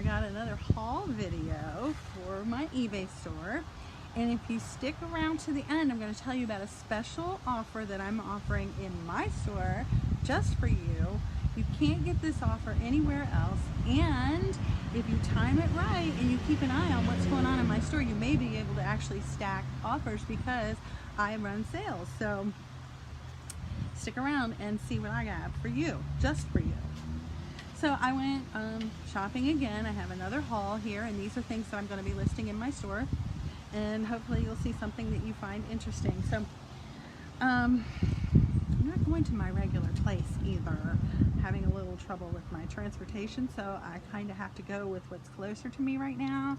got another haul video for my eBay store. And if you stick around to the end, I'm going to tell you about a special offer that I'm offering in my store just for you. You can't get this offer anywhere else. And if you time it right and you keep an eye on what's going on in my store, you may be able to actually stack offers because I run sales. So stick around and see what I got for you, just for you. So I went shopping again. I have another haul here, and these are things that I'm going to be listing in my store, and hopefully you'll see something that you find interesting. So I'm not going to my regular place either. I'm having a little trouble with my transportation, so I kind of have to go with what's closer to me right now.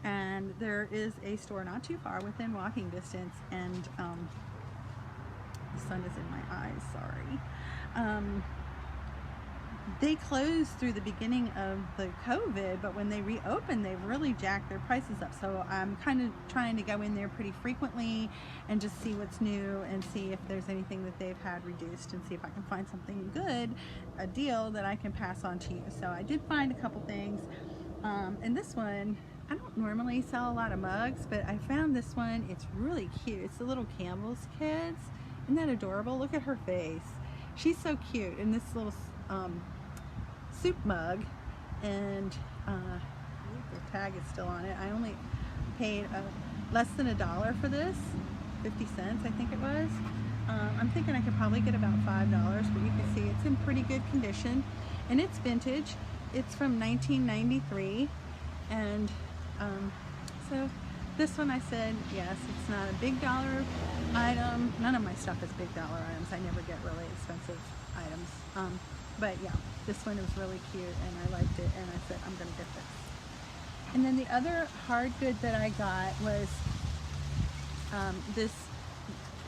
And there is a store not too far within walking distance, and the sun is in my eyes, sorry. They closed through the beginning of the COVID, but when they reopened, they've really jacked their prices up. So I'm kind of trying to go in there pretty frequently and just see what's new and see if there's anything that they've had reduced and see if I can find something good, a deal that I can pass on to you. So I did find a couple things. And this one, I don't normally sell a lot of mugs, but I found this one. It's really cute. It's the little Campbell's kids. Isn't that adorable? Look at her face. She's so cute. And this little soup mug, and the tag is still on it. I only paid less than $1 for this, 50 cents I think it was. I'm thinking I could probably get about $5, but you can see it's in pretty good condition, and it's vintage. It's from 1993, and so this one I said yes, it's not a big dollar item. None of my stuff is big dollar items. I never get really expensive items. But yeah, this one was really cute and I liked it, and I said I'm gonna get this. And then the other hard good that I got was this,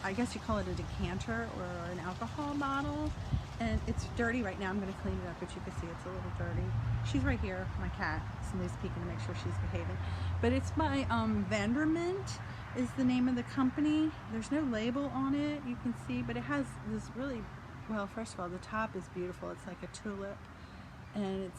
I guess you call it a decanter or an alcohol bottle, and it's dirty right now. I'm gonna clean it up, but you can see it's a little dirty. She's right here, my cat. Somebody's peeking to make sure she's behaving. But it's by Vandermint is the name of the company. There's no label on it, you can see, but it has this really, well, first of all, the top is beautiful. It's like a tulip, and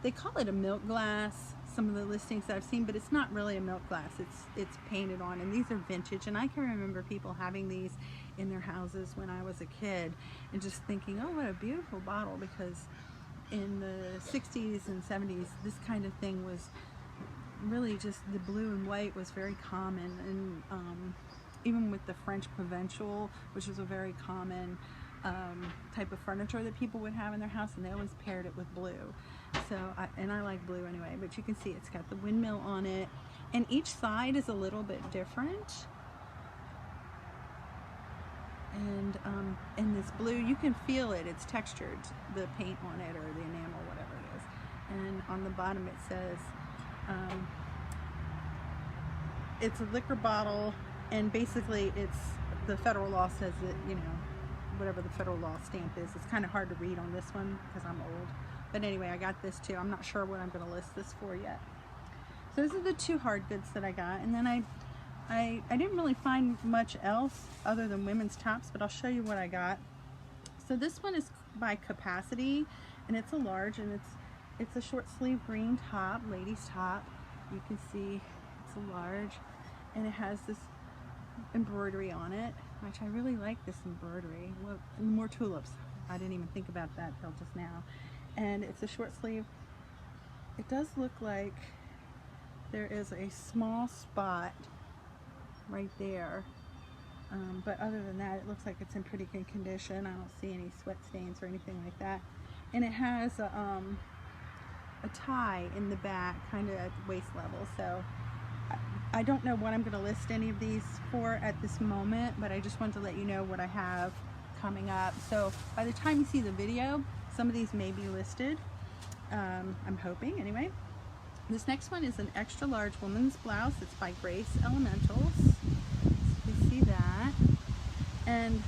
they call it a milk glass, some of the listings that I've seen, but it's not really a milk glass. It's painted on, and these are vintage, and I can remember people having these in their houses when I was a kid and just thinking, oh, what a beautiful bottle, because in the 60s and 70s this kind of thing was really just, the blue and white was very common, and even with the French Provençal, which was a very common type of furniture that people would have in their house, and they always paired it with blue. So I like blue anyway, but you can see it's got the windmill on it, and each side is a little bit different. And in this blue, you can feel it, it's textured, the paint on it or the enamel, whatever it is. And on the bottom it says it's a liquor bottle, and basically it's, the federal law says that, you know, whatever the federal law stamp is. It's kind of hard to read on this one because I'm old. But anyway, I got this too. I'm not sure what I'm going to list this for yet. So those are the two hard goods that I got. And then I didn't really find much else other than women's tops, but I'll show you what I got. So this one is by Capacity, and it's a large, and it's a short sleeve green top, ladies top. You can see it's a large, and it has this embroidery on it, which I really like this embroidery. Well, more tulips. I didn't even think about that till just now. And it's a short sleeve. It does look like there is a small spot right there, but other than that, it looks like it's in pretty good condition. I don't see any sweat stains or anything like that. And it has a tie in the back, kind of at waist level. So I don't know what I'm going to list any of these for at this moment, but I just wanted to let you know what I have coming up. So by the time you see the video, some of these may be listed. I'm hoping anyway. This next one is an extra large woman's blouse. It's by Grace Elementals. You see that. And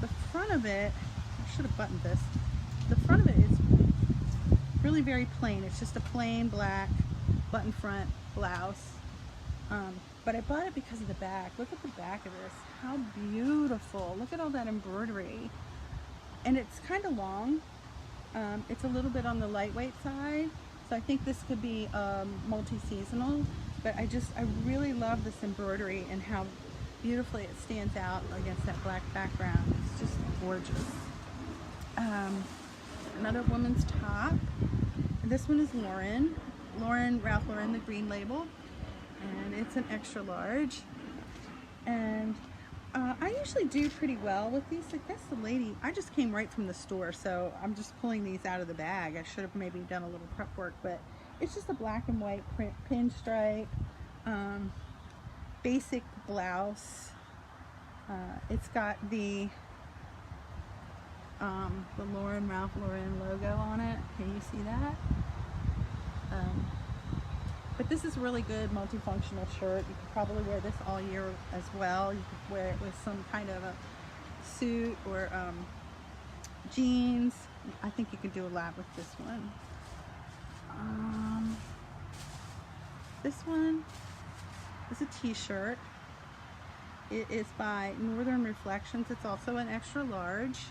the front of it, I should have buttoned this. The front of it is really very plain. It's just a plain black button front blouse. But I bought it because of the back. Look at the back of this. How beautiful. Look at all that embroidery. And it's kind of long. It's a little bit on the lightweight side. So I think this could be multi-seasonal, but I really love this embroidery and how beautifully it stands out against that black background. It's just gorgeous. Another woman's top. This one is Ralph Lauren, the green label, and it's an extra large. And I usually do pretty well with these. I guess the lady, I just came right from the store, so I'm just pulling these out of the bag. I should have maybe done a little prep work, but it's just a black and white print pinstripe, basic blouse. It's got the Ralph Lauren logo on it. Can you see that? But this is really good multifunctional shirt. You could probably wear this all year as well. You could wear it with some kind of a suit or jeans. I think you could do a lot with this one. This one is a t-shirt. It is by Northern Reflections. It's also an extra large.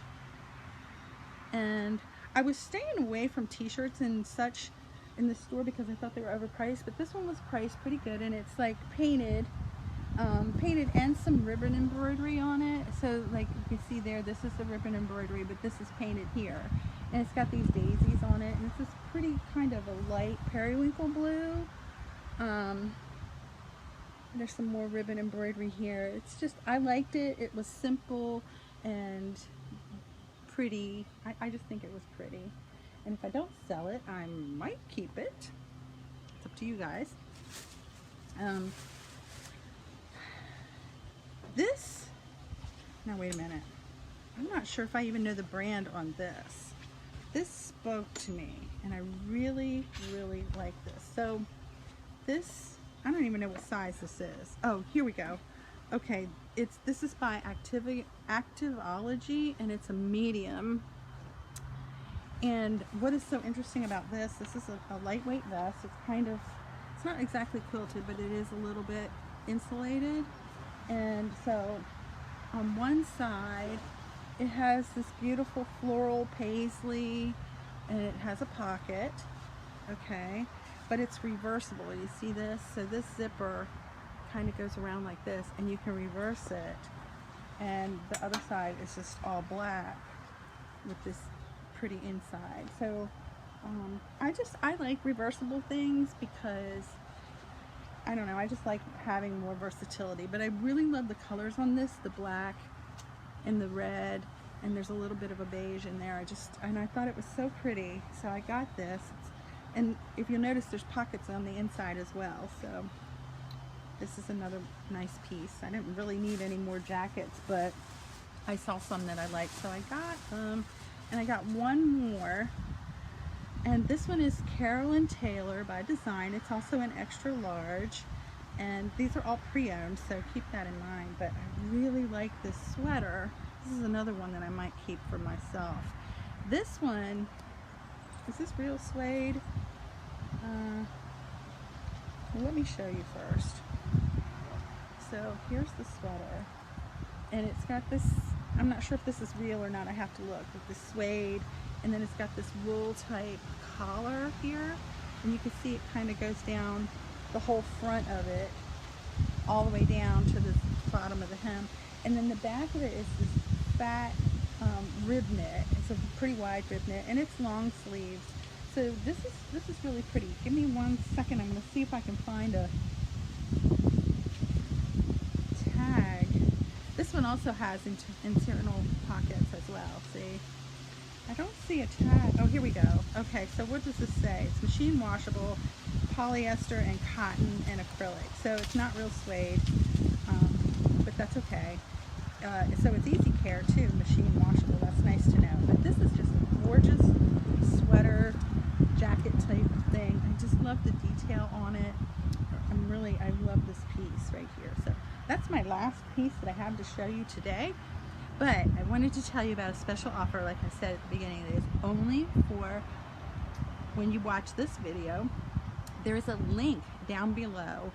And I was staying away from t-shirts and such in the store because I thought they were overpriced, but this one was priced pretty good, and it's like painted and some ribbon embroidery on it. So like you can see there, this is the ribbon embroidery, but this is painted here, and it's got these daisies on it, and it's this pretty kind of a light periwinkle blue. There's some more ribbon embroidery here. It's just, I liked it. It was simple and pretty. I just think it was pretty. And if I don't sell it, I might keep it. It's up to you guys. This, now wait a minute. I'm not sure if I even know the brand on this. This spoke to me, and I really, really like this. So this, I don't even know what size this is. Oh, here we go. Okay, this is by Activeology, and it's a medium. And what is so interesting about this is a lightweight vest. It's not exactly quilted, but it is a little bit insulated. And so on one side, it has this beautiful floral paisley, and it has a pocket, okay? But it's reversible. You see this? So this zipper kind of goes around like this, and you can reverse it. And the other side is just all black with this pretty inside. So I like reversible things because I don't know, I just like having more versatility. But I really love the colors on this, the black and the red, and there's a little bit of a beige in there. I thought it was so pretty, so I got this. And if you'll notice, there's pockets on the inside as well. So this is another nice piece. I didn't really need any more jackets, but I saw some that I liked, so I got them. And I got one more, and this one is Carolyn Taylor by Design. It's also an extra large, and these are all pre-owned, so keep that in mind. But I really like this sweater. This is another one that I might keep for myself. This one, is this real suede? Well, let me show you first. So here's the sweater, and it's got this, I'm not sure if this is real or not, I have to look, with the suede, and then it's got this wool type collar here, and you can see it kind of goes down the whole front of it all the way down to the bottom of the hem, and then the back of it is this fat rib knit. It's a pretty wide rib knit, and it's long sleeves. So this is really pretty. Give me 1 second. I'm going to see if I can find a tag. This one also has internal pockets as well. See, I don't see a tag. Oh, here we go. Okay, so what does this say? It's machine washable, polyester and cotton and acrylic. So it's not real suede, but that's okay. So it's easy care too, machine washable. That's nice to know. But this is just a gorgeous sweater jacket type thing. I just love the detail on it. I love this piece right here. So that's my last piece that I have to show you today. But I wanted to tell you about a special offer, like I said at the beginning. It is only for when you watch this video. There is a link down below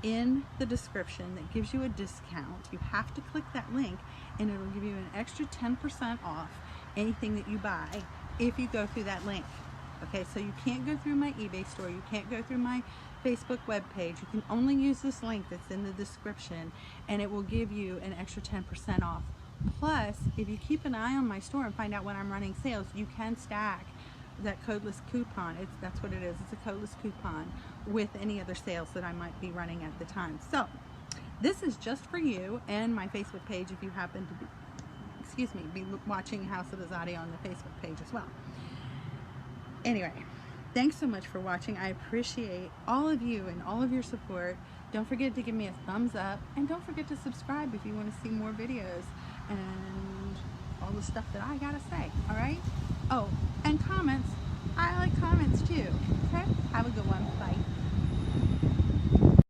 in the description that gives you a discount. You have to click that link, and it'll give you an extra 10% off anything that you buy if you go through that link. Okay, so you can't go through my eBay store, you can't go through my Facebook webpage. You can only use this link that's in the description, and it will give you an extra 10% off. Plus, if you keep an eye on my store and find out when I'm running sales, you can stack that codeless coupon. That's what it is. It's a codeless coupon with any other sales that I might be running at the time. So this is just for you and my Facebook page if you happen to be watching House of Azadi on the Facebook page as well. Anyway, thanks so much for watching. I appreciate all of you and all of your support. Don't forget to give me a thumbs up, and don't forget to subscribe if you want to see more videos and all the stuff that I gotta say. All right? Oh, and comments. I like comments too. Okay? Have a good one. Bye.